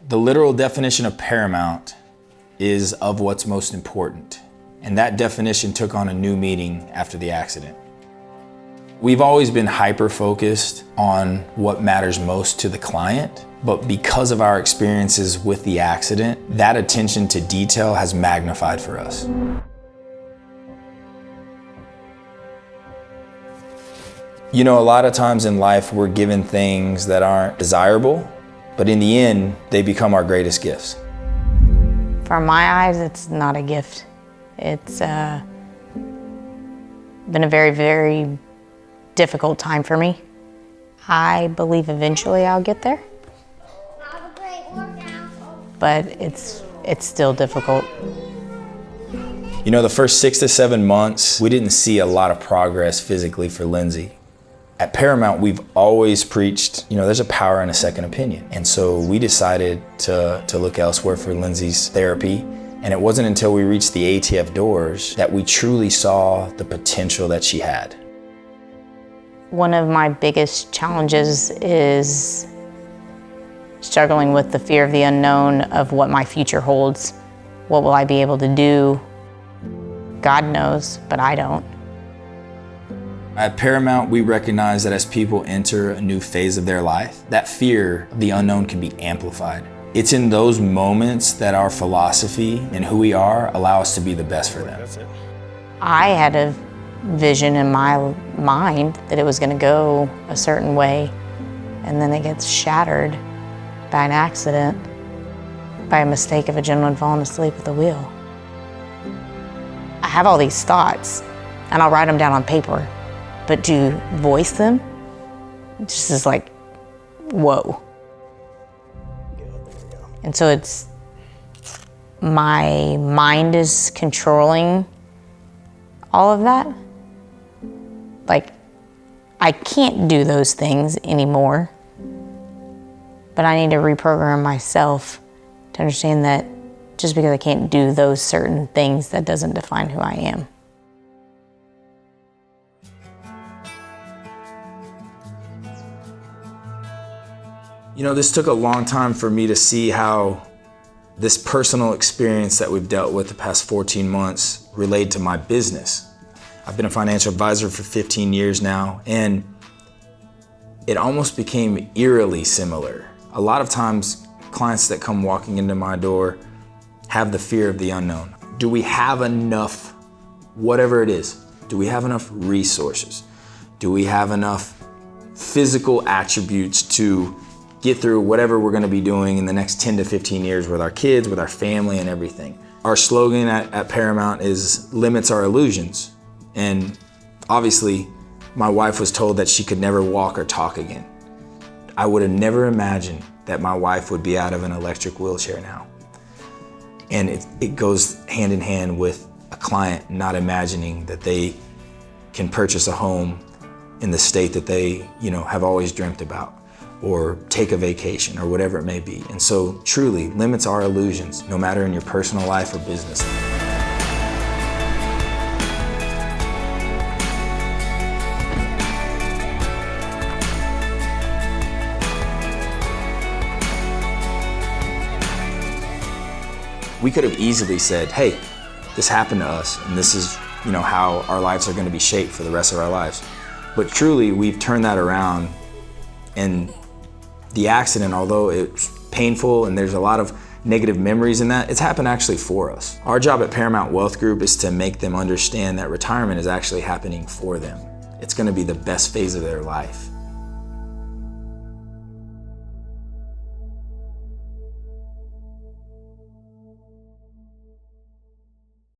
The literal definition of paramount is of what's most important. And that definition took on a new meaning after the accident. We've always been hyper-focused on what matters most to the client, but because of our experiences with the accident, that attention to detail has magnified for us. You know, a lot of times in life, we're given things that aren't desirable, but in the end, they become our greatest gifts. From my eyes, it's not a gift. It's been a very, very difficult time for me. I believe eventually I'll get there. Have a great workout. But it's still difficult. You know, the first 6 to 7 months, we didn't see a lot of progress physically for Lindsay. At Paramount, we've always preached, you know, there's a power in a second opinion. And so we decided to look elsewhere for Lindsay's therapy. And it wasn't until we reached the ATF doors that we truly saw the potential that she had. One of my biggest challenges is struggling with the fear of the unknown of what my future holds. What will I be able to do? God knows, but I don't. At Paramount, we recognize that as people enter a new phase of their life, that fear of the unknown can be amplified. It's in those moments that our philosophy and who we are allow us to be the best for them. That's it. I had a vision in my mind that it was going to go a certain way, and then it gets shattered by an accident, by a mistake of a gentleman falling asleep at the wheel. I have all these thoughts, and I'll write them down on paper, but to voice them, it just is like, whoa. And so it's, my mind is controlling all of that. Like, I can't do those things anymore, but I need to reprogram myself to understand that just because I can't do those certain things, that doesn't define who I am. You know, this took a long time for me to see how this personal experience that we've dealt with the past 14 months relate to my business. I've been a financial advisor for 15 years now, and it almost became eerily similar. A lot of times, clients that come walking into my door have the fear of the unknown. Do we have enough, whatever it is, do we have enough resources? Do we have enough physical attributes to get through whatever we're gonna be doing in the next 10 to 15 years with our kids, with our family and everything? Our slogan at Paramount is limits are illusions. And obviously, my wife was told that she could never walk or talk again. I would have never imagined that my wife would be out of an electric wheelchair now. And it goes hand in hand with a client not imagining that they can purchase a home in the state that they, you know, have always dreamt about, or take a vacation, or whatever it may be. And so truly, limits are illusions, no matter in your personal life or business. We could have easily said, hey, this happened to us, and this is, you know, how our lives are gonna be shaped for the rest of our lives. But truly, we've turned that around, and the accident, although it's painful and there's a lot of negative memories in that, it's happened actually for us. Our job at Paramount Wealth Group is to make them understand that retirement is actually happening for them. It's gonna be the best phase of their life.